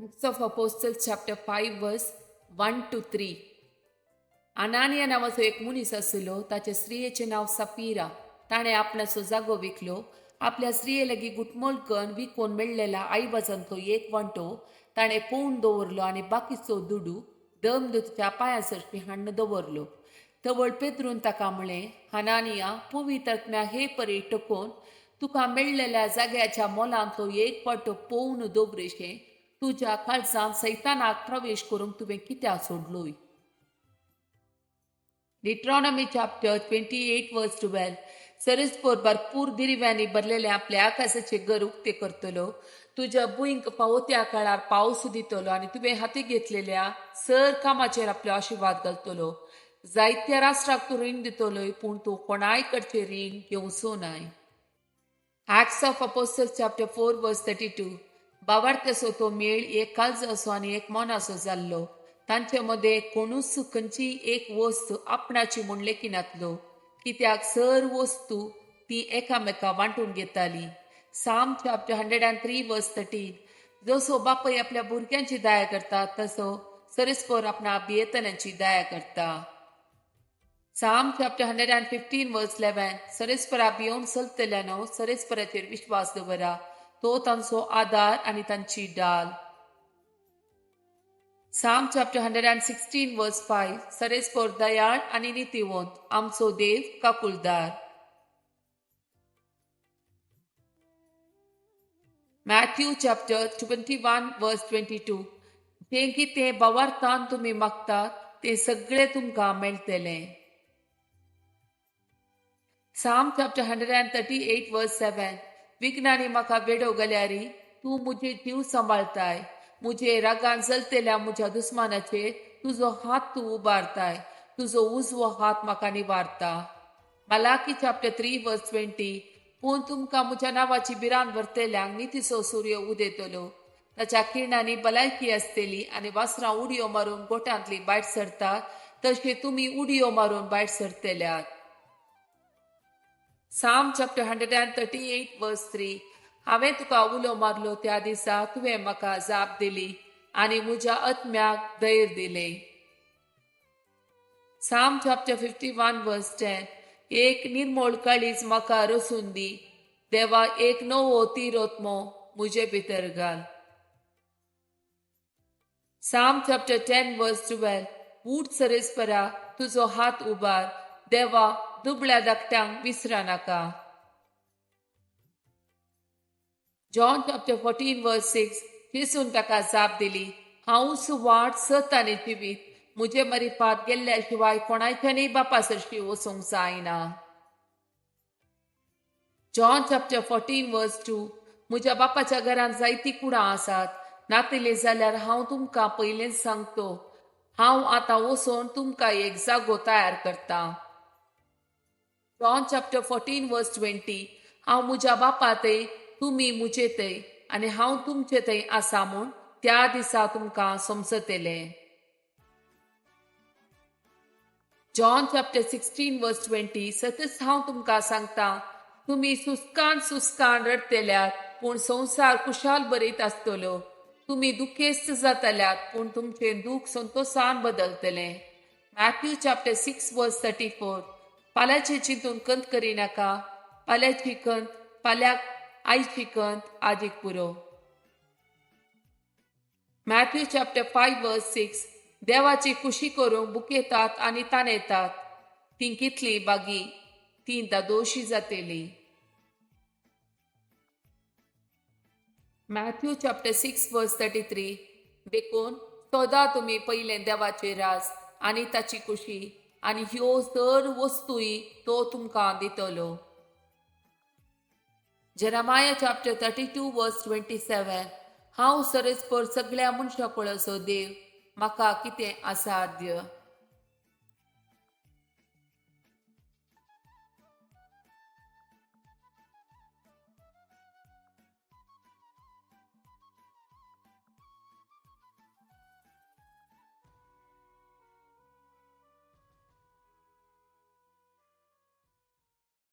Acts of Apostles chapter 5 verse 1 to 3. अनानिया नावाचो एक मनीस आसलो, ताचे स्त्रियेचें नाव सपीरा. ताणें आपणाचो जागो विकलो. आपल्या स्त्रिये लागीं गुटमोल करून विकून मेळ्ळेला आईबाजांचो एक वंटो ताणें पळोवन दवरलो आनी बाकीचो दुडू दमदूतच्या पांयां सरशी हाडून दवरलो. तवळ पेद्रून ताका म्हळें, हनानिया, पवित्र आत्म्या हे परी टोकोवन तुका मेळ्ळेल्या जाग्याच्या मोलांतलो एक वंटो पळोवन दवरशें तुज्या काळजांत सैतानाक प्रवेश करूंक तुवें कित्याक सोडलोय? Deuteronomy chapter 28 verse 12. सरस्पोर भरपूर दिरव्यांनी भरलेले आपल्या आकाशाचे घर उक्ते करतलो. तुझ्या भुंयक पावत्या काळार पावस दितलो आणि तुवें हाती घेतलेल्या सर कामाचेर आपलो आशिर्वाद घालतलो. जायत्या राष्ट्राक तूं रीण दितलोय, पूण तूं कोणाय कडचें रीण घेवचो नाय. Acts of Apostles chapter 4 verse 32. बावार्थ्याचो तो मेळ एक काळज असो आनी एक मन असो जाल्लो. तांचे मध्ये कोणूच खंयची एक वस्त आपणाची म्हूण लेखिनातलो, कित्याक सर वस्तू ती एकामेका वांटून घेताली. साम चॅप्टर 103 वर्स 13. जसो बापय आपल्या भुरग्यांची दया करता, तसो सरस्पर आपणा भियेतल्यांची दया करता. साम चॅप्टर 115 वर्स 11. सरस्परा भियोन चलतल्यानो सरस्पराचेर विश्वास दवरा, तो तांचो आदार आनी तांची डाल. Psalm chapter 116 verse 5. सरस्पर दयाळ आणि नीतिवंत, आमचो देव काकुलदार. Matthew chapter 21 verse 22. जे कितें भावार्थान तुम्ही मागतात ते सगळे तुमकां मेळटले. Psalm chapter 138 verse 7. विज्ञानी म्हाका वेडो घाल्यारी तूं मुजे जीव सांबाळताय. मुझे रागान जलतेल्या म्हज्या दुस्मानाचेर तुजो हात तूं उबारताय. तुजो उजवो हात म्हाका निवारता. Malachi chapter 3 verse 20. पूण तुमकां म्हज्या नांवाची भिरांत व्हरतल्यांक नितीचो सूर्य उदेतलो. ताच्या किरणांनी भलायकी आसतली आनी वासरां उडयो मारून गोठांतली भायर सरतात, तशें तुमी उडयो मारून भायर सरतल्यात. Psalm chapter 138 verse 3. हांवें तुका उलो मारलो त्या दिसा तुवें म्हाका जाप दिली आनी म्हज्या आत्म्याक धैर्य दिले. Psalm chapter 51 verse 10. एक निर्मळ काळीज म्हाका रसून दी. देवा, एक नवो तिरोत्मो म्हजे भितर घाल. Psalm chapter 10 verse 12. उठ सरस्परा, तुजो हात उबार. देवा, दुबळ्या धाकट्यांक विसरा नाका. John chapter 14 verse 6. जेसून ताका जाप दिली, हांव सुवाट सत आनी जिवीत. म्हजे मरिपात गेल्ल्या शिवाय कोणाच्यानय बापा सरशी वचूंक जायना. John chapter 14 verse 2. म्हज्या बापाच्या घरांत जायतीं कुडां आसात. नातिले जाल्यार हांव तुमकां पयलेंच सांगतो. हांव आतां वचोन तुमकां एक जागो तयार करता. John chapter 14 verse 20. हांव म्हज्या बापा थंय, तुमी मुजे थंय, आनी हांव तुमचे थंय आसा म्हूण त्या दिसा तुमकां समजतले. John chapter 16 verse 20. सतत हांव तुमकां सांगता, तुमी सुस्कान रडतल्यात, पूण संवसार कुशाल बरयत आसतलो. तुमी दुखेस्त जातल्यात, पूण तुमचें दूख संतोषान बदलतले. Matthew chapter 6 verse 34. फाल्यांचे चिंतून कंत करिनाका. फाल्यांची कंत फाल्याक, आयची कंत आजीक पुरो. Matthew chapter 5 verse 6. देवाची खुशी करूंक बुकेतात आनी ताणेतात. तीं कितली बागी, तीं दादोशी जातेली. Matthew chapter 6 verse 33. देखून सोदा तुमी पयलें देवाचे राज आनी ताची खुशी, आनी ह्यो सर वस्तूय तो तुमकां दितलो. Jeremiah chapter 32 verse 27. हांव सरस्पर सगळ्या मनशां पळसो देव, म्हाका कितें असाध्य.